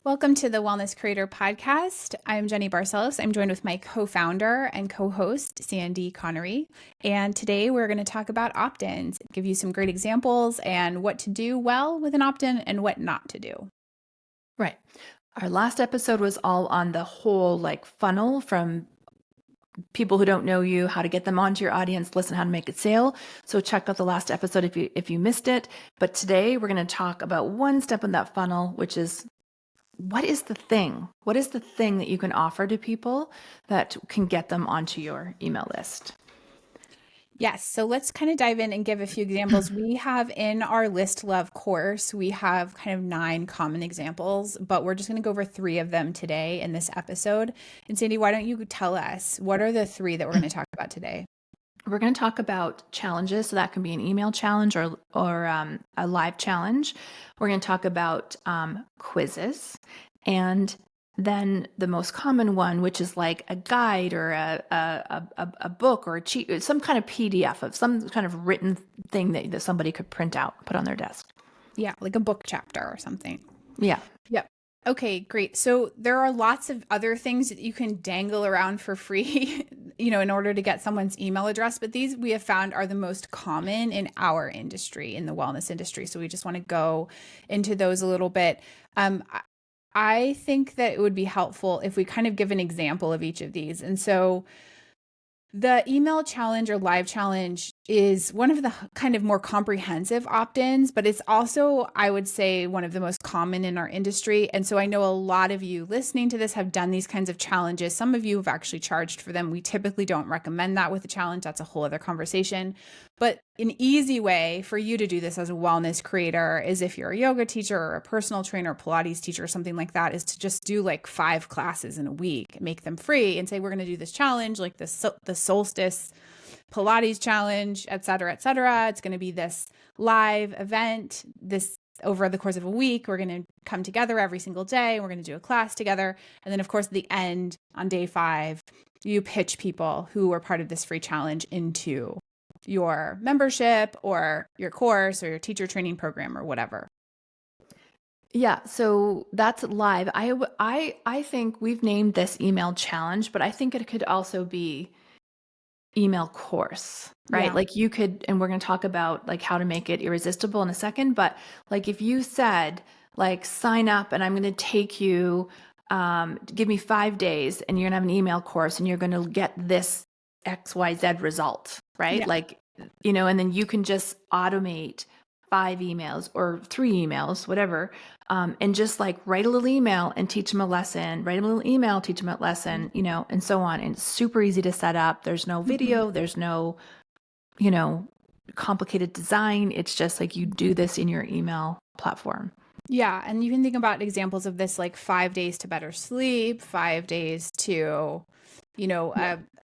Welcome to the Wellness Creator Podcast. I'm Jenny Barcelos. I'm joined with my co-founder and co-host, Sandy Connery. And today we're going to talk about opt-ins, give you some great examples and what to do well with an opt-in and what not to do. Right. Our last episode was all on the whole funnel from people who don't know you, how to get them onto your audience, listen how to make it sale. So check out the last episode if you missed it. But today we're going to talk about one step in that funnel, which is what is the thing? What is the thing that you can offer to people that can get them onto your email list? Yes, so let's kind of dive in and give a few examples. We have in our List Love course, we have kind of 9 common examples, but we're just going to go over 3 of them today in this episode. And Sandy, why don't you tell us what are the 3 that we're going to talk about today? We're going to talk about challenges. So that can be an email challenge or a live challenge. We're going to talk about quizzes. And then the most common one, which is like a guide or a book or a cheat, some kind of PDF of some kind of written thing that somebody could print out, put on their desk. Yeah, like a book chapter or something. Yeah. Yep. Okay, great. So there are lots of other things that you can dangle around for free, in order to get someone's email address. But these we have found are the most common in our industry, in the wellness industry. So we just want to go into those a little bit. I think that it would be helpful if we kind of give an example of each of these. And so the email challenge or live challenge is one of the kind of more comprehensive opt-ins, but it's also, I would say, one of the most common in our industry. And so I know a lot of you listening to this have done these kinds of challenges. Some of you have actually charged for them. We typically don't recommend that with a challenge. That's a whole other conversation. But an easy way for you to do this as a wellness creator is if you're a yoga teacher or a personal trainer, Pilates teacher, or something like that, is to just do like 5 classes in a week, make them free and say, we're going to do this challenge, like the solstice Pilates challenge, et cetera, et cetera. It's going to be this live event, this over the course of a week. We're going to come together every single day. We're going to do a class together. And then of course, at the end on day 5, you pitch people who are part of this free challenge into your membership or your course or your teacher training program or whatever. Yeah, so that's live. I think we've named this email challenge, but I think it could also be email course, right? Yeah. Like you could, and we're going to talk about like how to make it irresistible in a second, but like if you said like sign up and I'm going to take you, give me 5 days and you're going to have an email course and you're going to get this XYZ result, right? Yeah. Like, and then you can just automate 5 emails or 3 emails, whatever, and just like write a little email and teach them a lesson, write a little email, teach them a lesson, and so on. And it's super easy to set up. There's no video, there's no, complicated design. It's just like you do this in your email platform. Yeah. And you can think about examples of this, like 5 days to better sleep, 5 days to,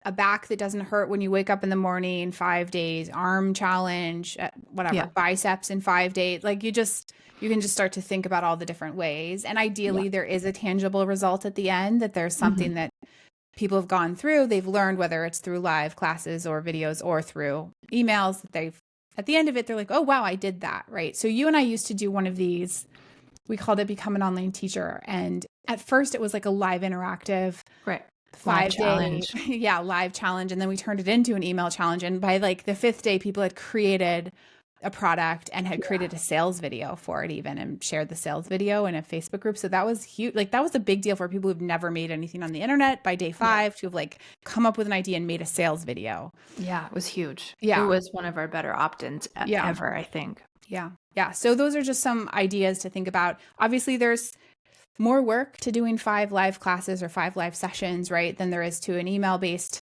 a back that doesn't hurt when you wake up in the morning, 5 days, arm challenge, whatever, biceps in 5 days. Like you can just start to think about all the different ways. And ideally there is a tangible result at the end, that there's something that people have gone through. They've learned, whether it's through live classes or videos or through emails, that at the end of it, they're like, oh, wow, I did that. Right. So you and I used to do one of these. We called it Become an Online Teacher. And at first it was like a live interactive. Right. 5 day, live challenge. And then we turned it into an email challenge. And by like the 5th day, people had created a product and had created a sales video for it even, and shared the sales video in a Facebook group. So that was huge. Like that was a big deal for people who've never made anything on the internet by day 5 to have like come up with an idea and made a sales video. Yeah, it was huge. Yeah. It was one of our better opt-ins ever, I think. Yeah. Yeah. So those are just some ideas to think about. Obviously there's more work to doing 5 live classes or 5 live sessions, right, than there is to an email-based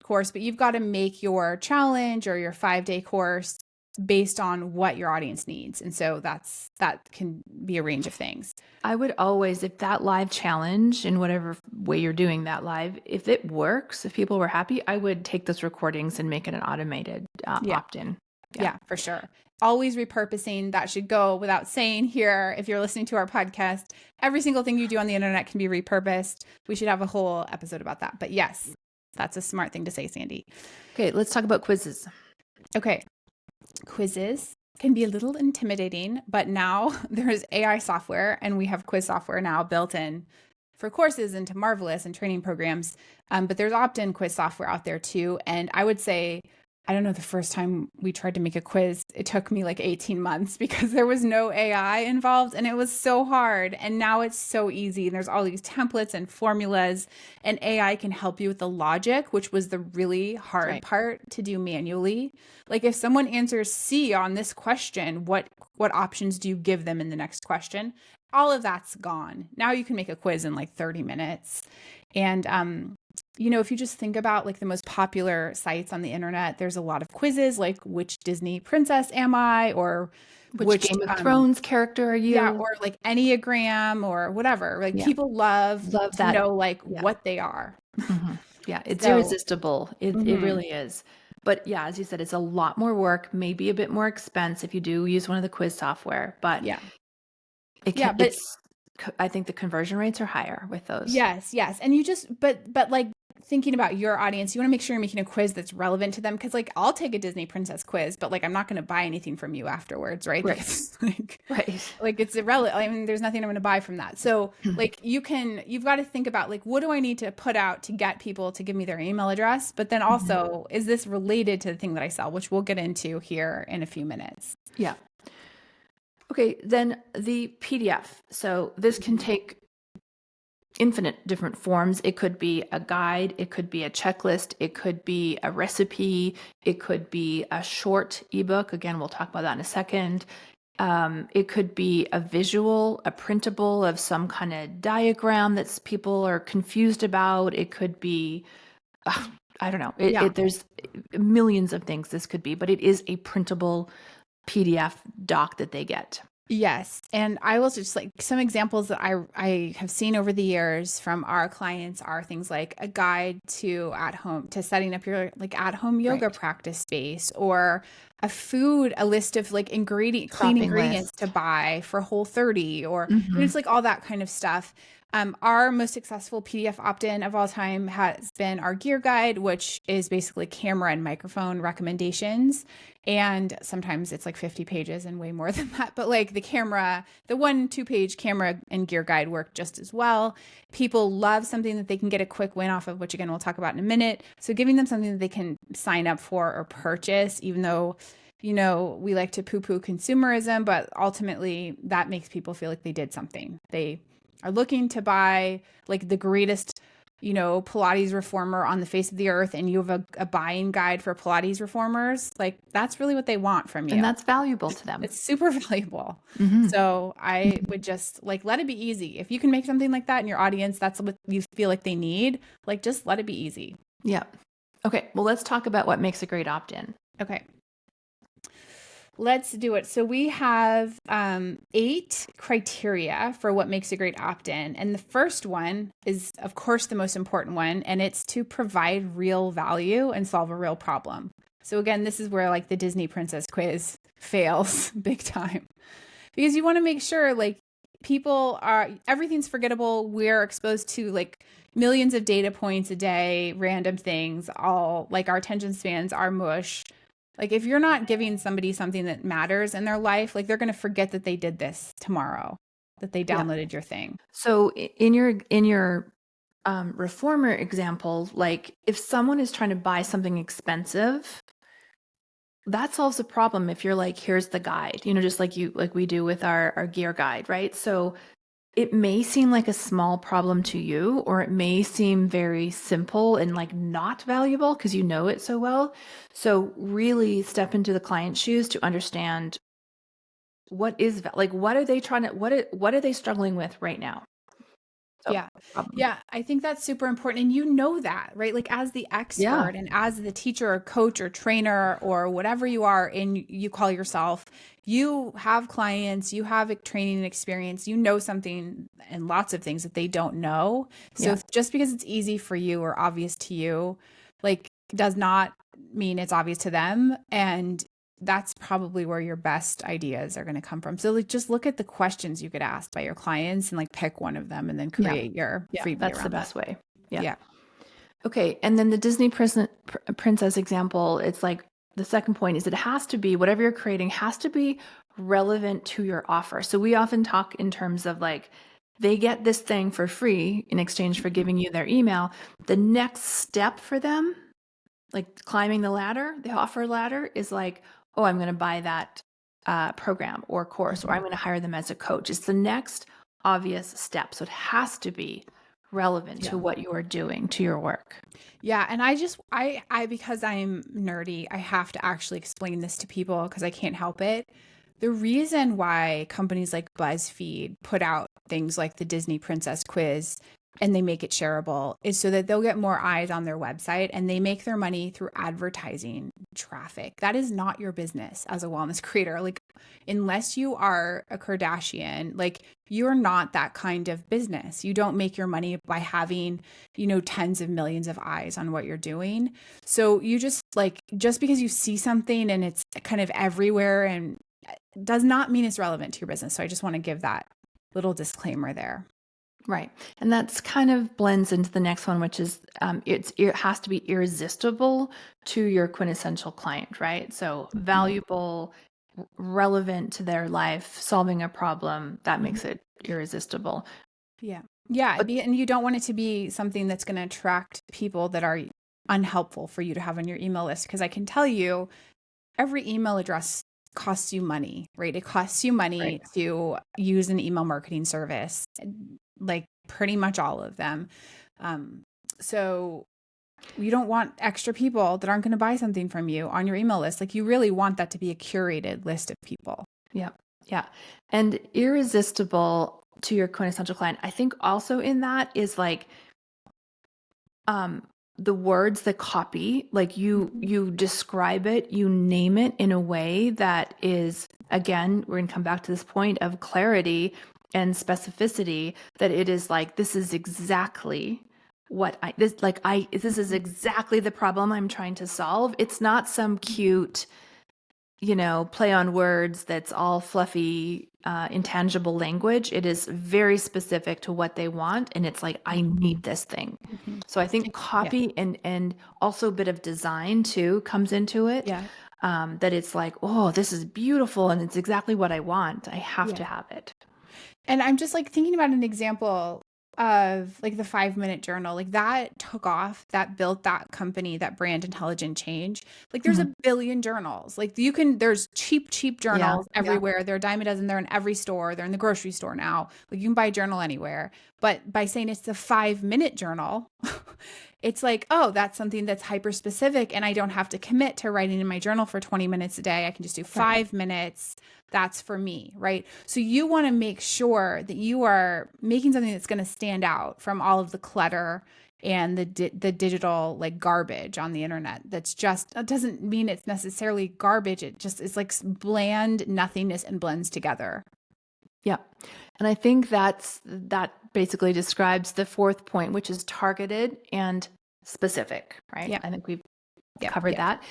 course. But you've got to make your challenge or your 5-day course based on what your audience needs. And so that can be a range of things. I would always, if that live challenge in whatever way you're doing that live, if it works, if people were happy, I would take those recordings and make it an automated opt-in. Yeah, for sure. Always repurposing. That should go without saying here. If you're listening to our podcast, every single thing you do on the internet can be repurposed. We should have a whole episode about that. But yes, that's a smart thing to say, Sandy. Okay, let's talk about quizzes. Okay. Quizzes. can be a little intimidating, but now there's AI software and we have quiz software now built in for courses into Marvelous and training programs. But there's opt-in quiz software out there too. And I would say, I don't know, the first time we tried to make a quiz, it took me like 18 months because there was no AI involved and it was so hard. And now it's so easy. And there's all these templates and formulas, and AI can help you with the logic, which was the really hard part to do manually. Like if someone answers C on this question, what options do you give them in the next question? All of that's gone. Now you can make a quiz in like 30 minutes. And if you just think about like the most popular sites on the internet, there's a lot of quizzes like which Disney princess am I, or which Game of Thrones character are you? Yeah, or like Enneagram or whatever. Like people love to that. know like what they are. Mm-hmm. Yeah, it's irresistible. It really is. But yeah, as you said, it's a lot more work, maybe a bit more expense if you do use one of the quiz software. But I think the conversion rates are higher with those. Yes. And you just, but like thinking about your audience, you want to make sure you're making a quiz that's relevant to them. Cause like I'll take a Disney princess quiz, but like I'm not going to buy anything from you afterwards. Right. Like it's irrelevant. I mean, there's nothing I'm going to buy from that. So like you've got to think about like, what do I need to put out to get people to give me their email address? But then also, is this related to the thing that I sell, which we'll get into here in a few minutes. Yeah. Okay, then the PDF. So this can take infinite different forms. It could be a guide, it could be a checklist, it could be a recipe, it could be a short ebook. Again, we'll talk about that in a second. It could be a visual, a printable of some kind of diagram that people are confused about. It could be, I don't know. There's millions of things this could be, but it is a printable PDF doc that they get. Yes. And I will just like some examples that I have seen over the years from our clients are things like a guide to setting up your like at home yoga practice space, or a list of like clean ingredients to buy for Whole30, or it's like all that kind of stuff. Our most successful PDF opt-in of all time has been our gear guide, which is basically camera and microphone recommendations. And sometimes it's like 50 pages and way more than that. But like the 2-page camera and gear guide work just as well. People love something that they can get a quick win off of, which again, we'll talk about in a minute. So giving them something that they can sign up for or purchase, even though, we like to poo-poo consumerism, but ultimately that makes people feel like they did something. They are looking to buy like the greatest, Pilates reformer on the face of the earth, and you have a buying guide for Pilates reformers. Like that's really what they want from you. And that's valuable to them. It's super valuable. So I would just like, let it be easy. If you can make something like that in your audience, that's what you feel like they need. Like just let it be easy. Yeah. Okay. Well, let's talk about what makes a great opt-in. Okay. Let's do it. So we have 8 criteria for what makes a great opt-in. And the first one is, of course, the most important one, and it's to provide real value and solve a real problem. So again, this is where like the Disney princess quiz fails big time, because you want to make sure like everything's forgettable. We're exposed to like millions of data points a day, random things, all like our attention spans are mush. Like if you're not giving somebody something that matters in their life, like they're going to forget that they did this tomorrow, that they downloaded your thing. So in your reformer example, like if someone is trying to buy something expensive, that solves a problem. If you're like, here's the guide, just like we do with our gear guide, right? So it may seem like a small problem to you, or it may seem very simple and like not valuable because you know it so well. So really step into the client's shoes to understand what are they struggling with right now? So, yeah. I think that's super important. And that, right? Like as the expert and as the teacher or coach or trainer or whatever you are, and you call yourself, you have clients, you have training and experience, something and lots of things that they don't know. So just because it's easy for you or obvious to you, like does not mean it's obvious to them. And that's probably where your best ideas are going to come from. So like, just look at the questions you get asked by your clients and like pick one of them and then create your freebie. That's the best way. Yeah. Okay. And then the Disney princess example, it's like the second point is it has to be, whatever you're creating has to be relevant to your offer. So we often talk in terms of like, they get this thing for free in exchange for giving you their email. The next step for them, like climbing the ladder, the offer ladder, is like, oh, I'm going to buy that program or course, or I'm going to hire them as a coach. It's the next obvious step. So it has to be relevant to what you are doing, to your work. Yeah, and I because I'm nerdy, I have to actually explain this to people because I can't help it. The reason why companies like BuzzFeed put out things like the Disney Princess Quiz and they make it shareable is so that they'll get more eyes on their website and they make their money through advertising traffic. That is not your business as a wellness creator. Like, unless you are a Kardashian, like, you're not that kind of business. You don't make your money by having, tens of millions of eyes on what you're doing. So you just because you see something and it's kind of everywhere and does not mean it's relevant to your business. So I just want to give that little disclaimer there. Right. And that's kind of blends into the next one, which is it has to be irresistible to your quintessential client, right? So valuable, relevant to their life, solving a problem, that makes it irresistible. Yeah. Yeah. But And you don't want it to be something that's going to attract people that are unhelpful for you to have on your email list. Because I can tell you, every email address costs you money, right? It costs you money to use an email marketing service, like pretty much all of them. So you don't want extra people that aren't going to buy something from you on your email list. Like, you really want that to be a curated list of people. Yeah. Yeah. And irresistible to your quintessential client. I think also in that is like the words, the copy, like you describe it, you name it in a way that is, again, we're going to come back to this point of clarity and specificity, that it is like, this is exactly this is exactly the problem I'm trying to solve. It's not some cute, play on words that's all fluffy, intangible language. It is very specific to what they want. And it's like, I need this thing. So I think copy and also a bit of design too comes into it. Yeah. That it's like, oh, this is beautiful and it's exactly what I want. I have to have it. And I'm just like thinking about an example of like the 5-minute journal, like that took off, that built that company, that brand intelligent change. Like, there's a billion journals. Like, there's cheap journals everywhere. They're a dime a dozen. They're in every store. They're in the grocery store now. Like, you can buy a journal anywhere. But by saying it's a 5-minute journal, it's like, oh, that's something that's hyper specific. And I don't have to commit to writing in my journal for 20 minutes a day. I can just do 5 minutes. That's for me, right? So you want to make sure that you are making something that's going to stand out from all of the clutter and the digital like garbage on the internet. That's just, it doesn't mean it's necessarily garbage. It just is like bland nothingness and blends together. Yeah. And I think that basically describes the fourth point, which is targeted and specific, right? Yeah. I think we've covered that.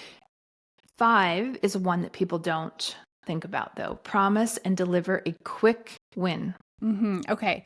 5 is one that people don't think about, though. Promise and deliver a quick win. Okay.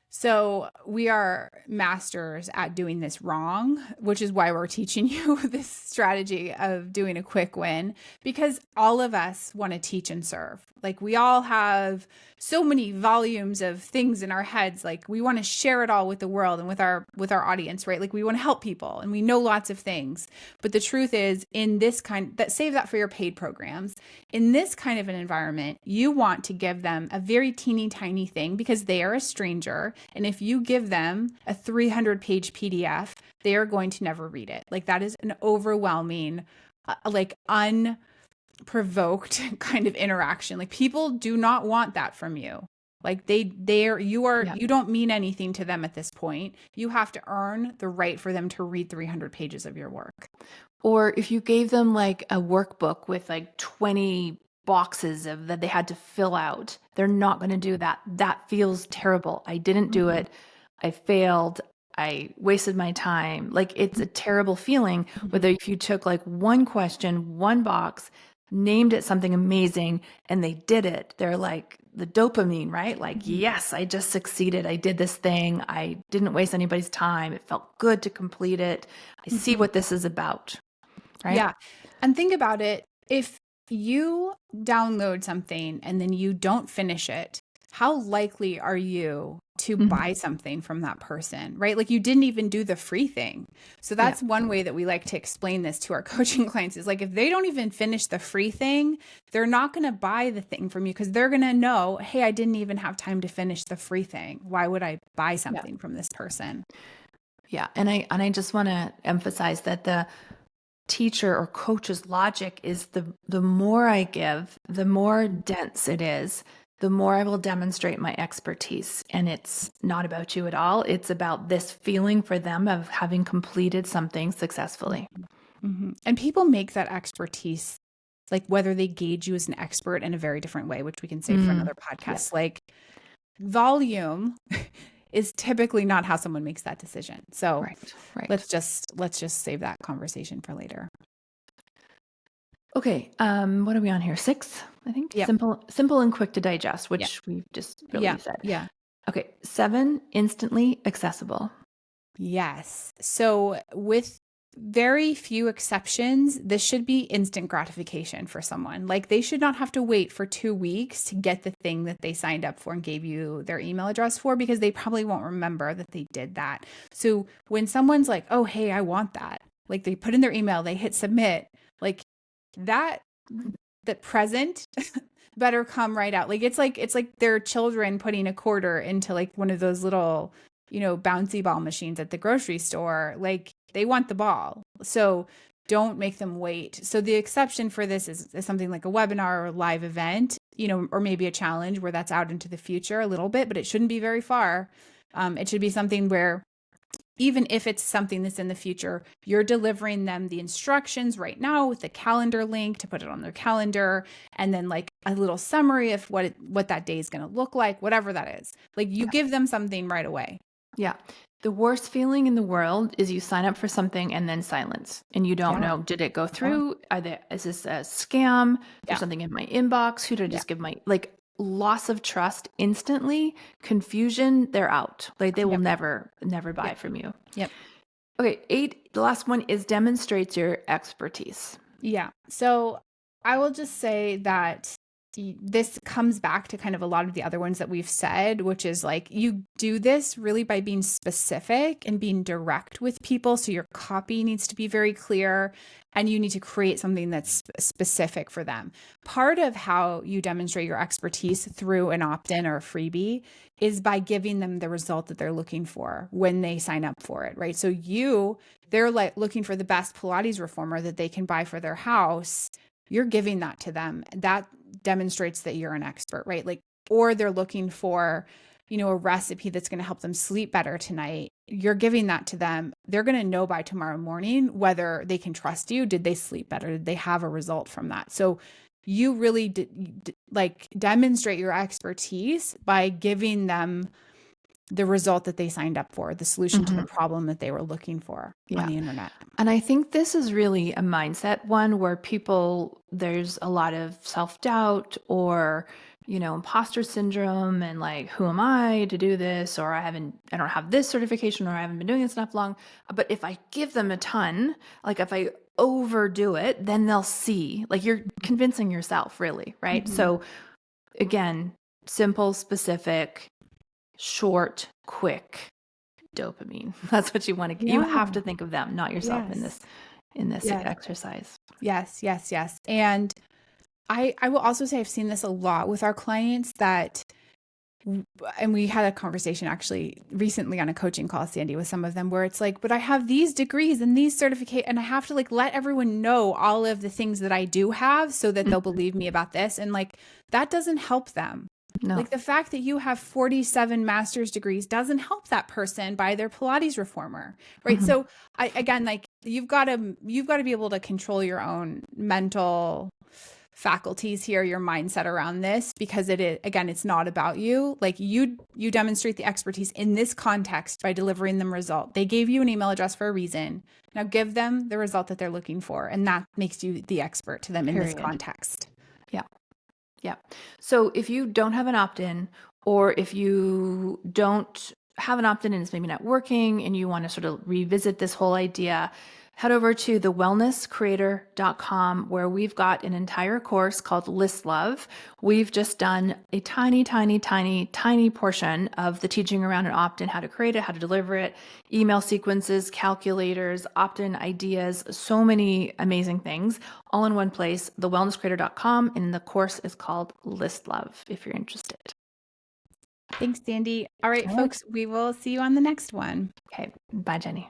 So we are masters at doing this wrong, which is why we're teaching you this strategy of doing a quick win, because all of us want to teach and serve. Like, we all have so many volumes of things in our heads. Like, we want to share it all with the world and with our audience, right? Like, we want to help people and we know lots of things. But the truth is, in this save that for your paid programs. In this kind of an environment, you want to give them a very teeny tiny thing because they are a stranger. And if you give them a 300-page PDF, they are going to never read it. Like, that is an overwhelming, unprovoked kind of interaction. Like, people do not want that from you. Like, you don't mean anything to them at this point. You have to earn the right for them to read 300 pages of your work. Or if you gave them like a workbook with like 20 boxes that they had to fill out, they're not going to do that. That feels terrible. I didn't do it. I failed. I wasted my time. Like, it's a terrible feeling. Whether if you took like one question, one box, named it something amazing, and they did it, they're like the dopamine, right? Like, yes, I just succeeded. I did this thing. I didn't waste anybody's time. It felt good to complete it. I see what this is about. Right? Yeah. And think about it. If you download something and then you don't finish it, how likely are you to Mhm. buy something from that person, right? Like you didn't even do the free thing. So Yeah. that's one way that we like to explain this to our coaching clients is like if they don't even finish the free thing, they're not going to buy the thing from you because they're going to know, hey, I didn't even have time to finish the free thing. Why would I buy Yeah. something from this person? Yeah. And I just want to emphasize that the teacher or coach's logic is the more I give, the more dense it is, the more I will demonstrate my expertise. And it's not about you at all. It's about this feeling for them of having completed something successfully. And people make that expertise, like whether they gauge you as an expert in a very different way, which we can save for another Yeah. podcast. Like volume is typically not how someone makes that decision. So Right. Right. let's just save that conversation for later. Okay. What are we on here? 6, I think. Yep. Simple and quick to digest, Yeah. which we've just Yeah. really said. Yeah. Okay. 7, instantly accessible. Yes. So, with very few exceptions, this should be instant gratification for someone. Like, they should not have to wait for 2 weeks to get the thing that they signed up for and gave you their email address for because they probably won't remember that they did that. So, when someone's like, oh, hey, I want that, like they put in their email, they hit submit, like that, that present better come right out. Like it's like their children putting a quarter into like one of those little, bouncy ball machines at the grocery store. Like they want the ball. So don't make them wait. So the exception for this is something like a webinar or a live event, or maybe a challenge where that's out into the future a little bit, but it shouldn't be very far. It should be something where even if it's something that's in the future, you're delivering them the instructions right now with the calendar link to put it on their calendar, and then like a little summary of what that day is going to look like, whatever that is. Like you give them something right away. Yeah. The worst feeling in the world is you sign up for something and then silence and you don't know, did it go through? Is this a scam? There's something in my inbox. Who did I just give my, like, loss of trust instantly, confusion, they're out. Like they will never buy from you. Yep. Okay. 8, the last one is demonstrates your expertise. Yeah. So I will just say that this comes back to kind of a lot of the other ones that we've said, which is like you do this really by being specific and being direct with people. So your copy needs to be very clear and you need to create something that's specific for them. Part of how you demonstrate your expertise through an opt-in or a freebie is by giving them the result that they're looking for when they sign up for it, right? So they're like looking for the best Pilates reformer that they can buy for their house. You're giving that to them. That demonstrates that you're an expert, right? Like, or they're looking for, a recipe that's going to help them sleep better tonight. You're giving that to them. They're going to know by tomorrow morning whether they can trust you. Did they sleep better? Did they have a result from that? So you really like demonstrate your expertise by giving them the result that they signed up for, the solution to the problem that they were looking for on the internet. And I think this is really a mindset one where there's a lot of self-doubt or, imposter syndrome and like, who am I to do this? Or I don't have this certification or I haven't been doing this enough long. But if I give them a ton, like if I overdo it, then they'll see, like you're convincing yourself really, right? So again, simple, specific, short, quick dopamine. That's what you want to get. You have to think of them, not yourself in this exercise. Yes, yes, yes. And I will also say I've seen this a lot with our clients and we had a conversation actually recently on a coaching call, Sandy, with some of them where it's like, but I have these degrees and these certificate and I have to like let everyone know all of the things that I do have so that they'll believe me about this. And like, that doesn't help them. No. Like the fact that you have 47 master's degrees doesn't help that person buy their Pilates reformer, right? So again, like you've got to be able to control your own mental faculties here, your mindset around this, because it's not about you. Like you demonstrate the expertise in this context by delivering them result. They gave you an email address for a reason. Now give them the result that they're looking for, and that makes you the expert to them in this context. Yeah. Yeah. So if you don't have an opt-in, or if you don't have an opt-in and it's maybe not working and you want to sort of revisit this whole idea, head over to thewellnesscreator.com, where we've got an entire course called List Love. We've just done a tiny, tiny, tiny, tiny portion of the teaching around an opt-in, how to create it, how to deliver it, email sequences, calculators, opt-in ideas, so many amazing things all in one place, thewellnesscreator.com. And the course is called List Love if you're interested. Thanks, Sandy. All right, folks, we will see you on the next one. Okay. Bye, Jenny.